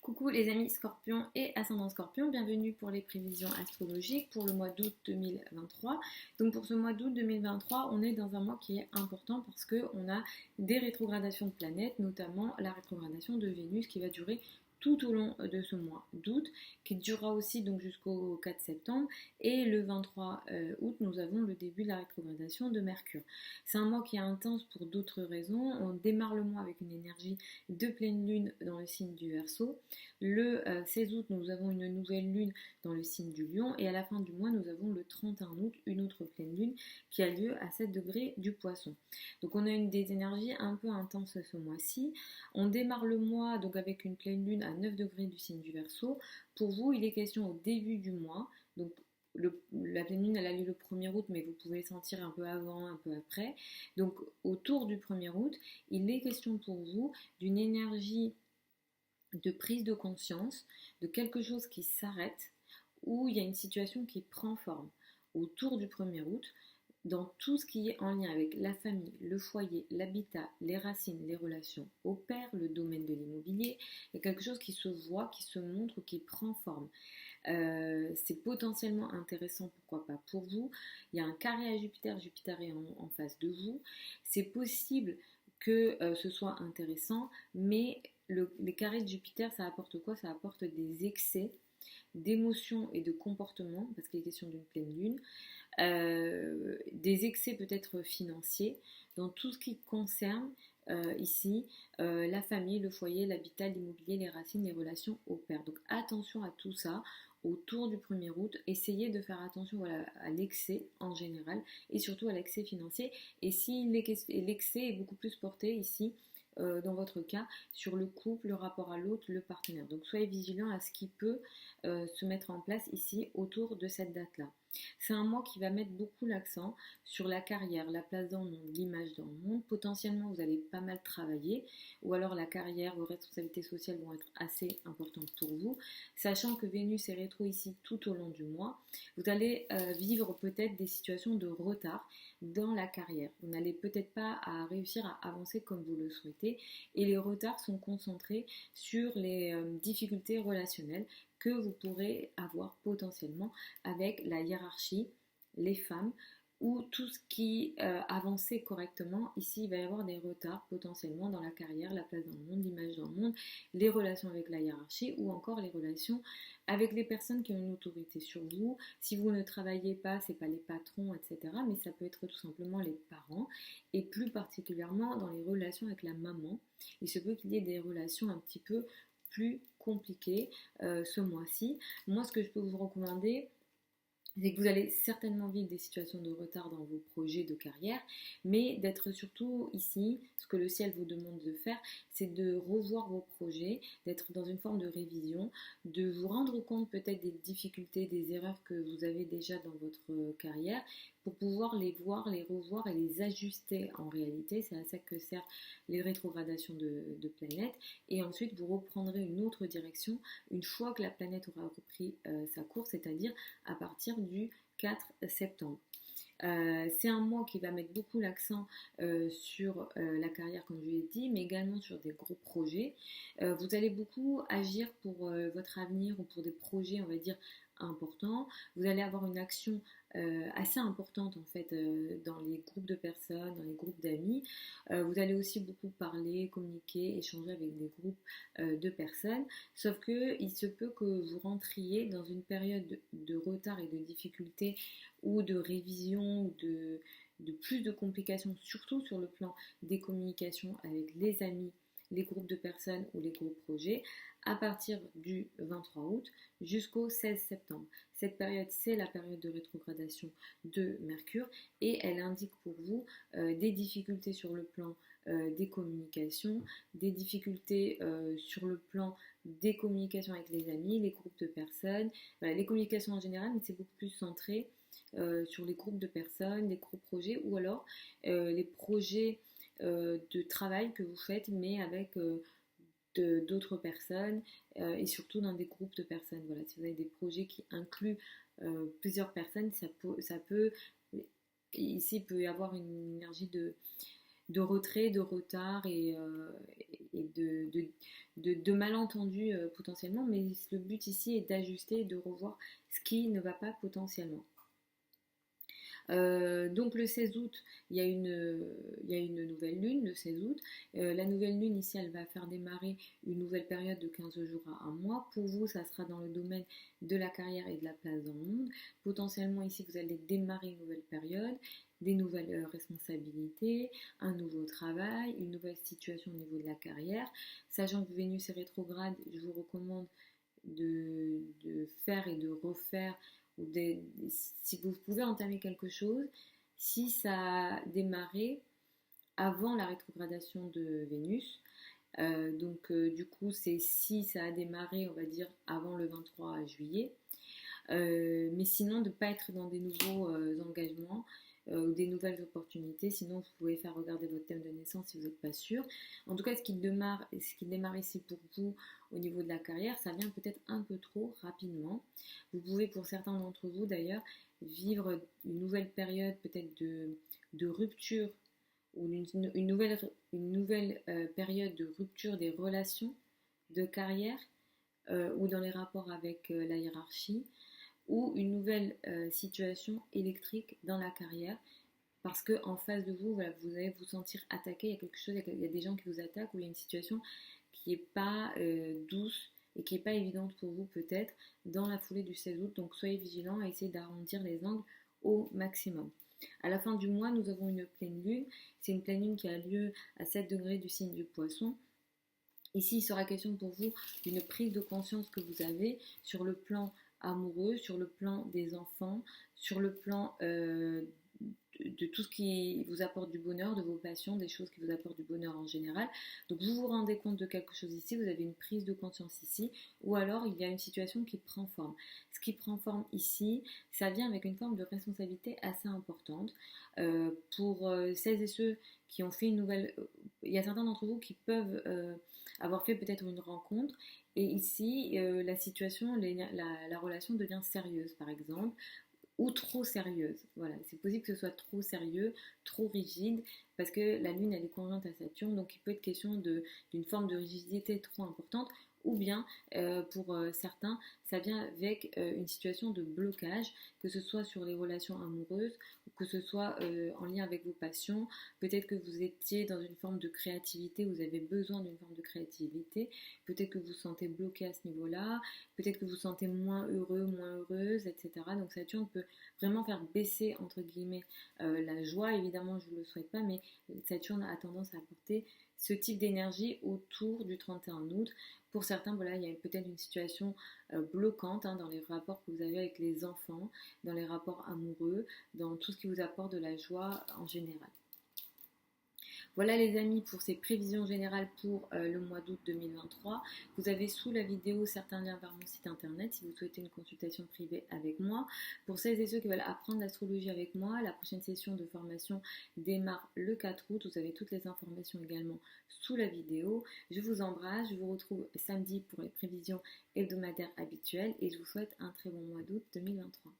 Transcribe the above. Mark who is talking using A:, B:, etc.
A: Coucou les amis Scorpion et Ascendant Scorpion, bienvenue pour les prévisions astrologiques pour le mois d'août 2023. Donc pour ce mois d'août 2023, on est dans un mois qui est important parce qu'on a des rétrogradations de planètes, notamment la rétrogradation de Vénus qui va durer tout au long de ce mois d'août, qui durera aussi donc jusqu'au 4 septembre. Et le 23 août, nous avons le début de la rétrogradation de Mercure. C'est un mois qui est intense pour d'autres raisons. On démarre le mois avec une énergie de pleine lune dans le signe du Verseau. Le 16 août, nous avons une nouvelle lune dans le signe du Lion. Et à la fin du mois, nous avons le 31 août, une autre pleine lune qui a lieu à 7 degrés du Poisson. Donc on a des énergies un peu intenses ce mois-ci. On démarre le mois donc avec une pleine lune à 9 degrés du signe du Verseau. Pour vous, il est question au début du mois. Donc la pleine lune, elle a lieu le 1er août, mais vous pouvez le sentir un peu avant, un peu après. Donc autour du 1er août, il est question pour vous d'une énergie de prise de conscience, de quelque chose qui s'arrête, où il y a une situation qui prend forme. Autour du 1er août, dans tout ce qui est en lien avec la famille, le foyer, l'habitat, les racines, les relations au père, le domaine de l'immobilier, il y a quelque chose qui se voit, qui se montre, qui prend forme. C'est potentiellement intéressant, pourquoi pas pour vous. Il y a un carré à Jupiter, Jupiter est en face de vous. C'est possible que ce soit intéressant, mais les carrés de Jupiter, ça apporte quoi? Ça apporte des excès d'émotions et de comportements, parce qu'il est question d'une pleine lune, des excès peut-être financiers dans tout ce qui concerne ici la famille, le foyer, l'habitat, l'immobilier, les racines, les relations au père. Donc attention à tout ça autour du 1er août. Essayez de faire attention à l'excès en général et surtout à l'excès financier. Et si l'excès est beaucoup plus porté ici dans votre cas, sur le couple, le rapport à l'autre, le partenaire. Donc soyez vigilants à ce qui peut se mettre en place ici autour de cette date-là. C'est un mois qui va mettre beaucoup l'accent sur la carrière, la place dans le monde, l'image dans le monde. Potentiellement, vous allez pas mal travailler, ou alors la carrière, vos responsabilités sociales vont être assez importantes pour vous. Sachant que Vénus est rétro ici tout au long du mois, vous allez vivre peut-être des situations de retard dans la carrière. Vous n'allez peut-être pas à réussir à avancer comme vous le souhaitez, et les retards sont concentrés sur les difficultés relationnelles que vous pourrez avoir potentiellement avec la hiérarchie, les femmes ou tout ce qui avançait correctement. Ici, il va y avoir des retards potentiellement dans la carrière, la place dans le monde, l'image dans le monde, les relations avec la hiérarchie ou encore les relations avec les personnes qui ont une autorité sur vous. Si vous ne travaillez pas, c'est pas les patrons, etc. Mais ça peut être tout simplement les parents et plus particulièrement dans les relations avec la maman. Il se peut qu'il y ait des relations un petit peu plus compliquées ce mois-ci. Moi, ce que je peux vous recommander, c'est que vous allez certainement vivre des situations de retard dans vos projets de carrière, mais d'être surtout ici, ce que le ciel vous demande de faire, c'est de revoir vos projets, d'être dans une forme de révision, de vous rendre compte peut-être des difficultés, des erreurs que vous avez déjà dans votre carrière, pour pouvoir les voir, les revoir et les ajuster en réalité. C'est à ça que servent les rétrogradations de planètes. Et ensuite, vous reprendrez une autre direction une fois que la planète aura repris sa course, c'est-à-dire à partir du 4 septembre. C'est un mois qui va mettre beaucoup l'accent sur la carrière, comme je l'ai dit, mais également sur des gros projets. Vous allez beaucoup agir pour votre avenir ou pour des projets, on va dire, importants. Vous allez avoir une action assez importante en fait dans les groupes de personnes, dans les groupes d'amis. Vous allez aussi beaucoup parler, communiquer, échanger avec des groupes de personnes. Sauf que il se peut que vous rentriez dans une période de retard et de difficulté ou de révision ou de plus de complications, surtout sur le plan des communications avec les amis, les groupes de personnes ou les gros projets, à partir du 23 août jusqu'au 16 septembre. Cette période, c'est la période de rétrogradation de Mercure et elle indique pour vous des difficultés sur le plan des communications, des difficultés sur le plan des communications avec les amis, les groupes de personnes, les communications en général, mais c'est beaucoup plus centré sur les groupes de personnes, les gros projets ou alors les projets de travail que vous faites mais avec d'autres personnes et surtout dans des groupes de personnes. Voilà, si vous avez des projets qui incluent plusieurs personnes, ça peut ici il peut y avoir une énergie de retrait, de retard et de malentendus potentiellement. Mais le but ici est d'ajuster, de revoir ce qui ne va pas potentiellement. Donc le 16 août, il y a une nouvelle lune, le 16 août. La nouvelle lune ici, elle va faire démarrer une nouvelle période de 15 jours à un mois. Pour vous, ça sera dans le domaine de la carrière et de la place dans le monde. Potentiellement ici, vous allez démarrer une nouvelle période, des nouvelles responsabilités, un nouveau travail, une nouvelle situation au niveau de la carrière. Sachant que Vénus est rétrograde, je vous recommande de faire et de refaire si vous pouvez entamer quelque chose, si ça a démarré avant la rétrogradation de Vénus. Du coup, c'est si ça a démarré, on va dire, avant le 23 juillet. Mais sinon, de ne pas être dans des nouveaux engagements ou des nouvelles opportunités. Sinon, vous pouvez faire regarder votre thème de naissance si vous n'êtes pas sûr. En tout cas, ce qui démarre ici pour vous au niveau de la carrière, ça vient peut-être un peu trop rapidement. Vous pouvez, pour certains d'entre vous d'ailleurs, vivre une nouvelle période peut-être de rupture ou une nouvelle période de rupture des relations de carrière ou dans les rapports avec la hiérarchie ou une nouvelle situation électrique dans la carrière parce que en face de vous, voilà, vous allez vous sentir attaqué, il y a quelque chose, il y a des gens qui vous attaquent ou il y a une situation qui n'est pas douce et qui n'est pas évidente pour vous peut-être dans la foulée du 16 août. Donc soyez vigilants et essayez d'arrondir les angles au maximum. À la fin du mois, nous avons une pleine lune. C'est une pleine lune qui a lieu à 7 degrés du signe du Poisson. Ici, il sera question pour vous d'une prise de conscience que vous avez sur le plan amoureux, sur le plan des enfants, sur le plan de tout ce qui vous apporte du bonheur, de vos passions, des choses qui vous apportent du bonheur en général. Donc vous vous rendez compte de quelque chose ici, vous avez une prise de conscience ici, ou alors il y a une situation qui prend forme. Ce qui prend forme ici, ça vient avec une forme de responsabilité assez importante. Pour celles et ceux qui ont fait une nouvelle... il y a certains d'entre vous qui peuvent avoir fait peut-être une rencontre, et ici, la situation, la relation devient sérieuse, par exemple, ou trop sérieuse. Voilà, c'est possible que ce soit trop sérieux, trop rigide, parce que la Lune, elle est conjointe à Saturne, donc il peut être question d'une forme de rigidité trop importante, ou bien, pour certains, ça vient avec une situation de blocage, que ce soit sur les relations amoureuses, ou que ce soit en lien avec vos passions. Peut-être que vous étiez dans une forme de créativité, vous avez besoin d'une forme de créativité, peut-être que vous vous sentez bloqué à ce niveau-là, peut-être que vous vous sentez moins heureux, moins heureuse, etc. Donc Saturne peut vraiment faire baisser, entre guillemets, la joie. Évidemment, je ne le souhaite pas, mais Saturne a tendance à apporter ce type d'énergie autour du 31 août. Pour certains, voilà, il y a peut-être une situation bloquante dans les rapports que vous avez avec les enfants, dans les rapports amoureux, dans tout ce qui vous apporte de la joie en général. Voilà les amis pour ces prévisions générales pour le mois d'août 2023. Vous avez sous la vidéo certains liens vers mon site internet si vous souhaitez une consultation privée avec moi. Pour celles et ceux qui veulent apprendre l'astrologie avec moi, la prochaine session de formation démarre le 4 août. Vous avez toutes les informations également sous la vidéo. Je vous embrasse, je vous retrouve samedi pour les prévisions hebdomadaires habituelles et je vous souhaite un très bon mois d'août 2023.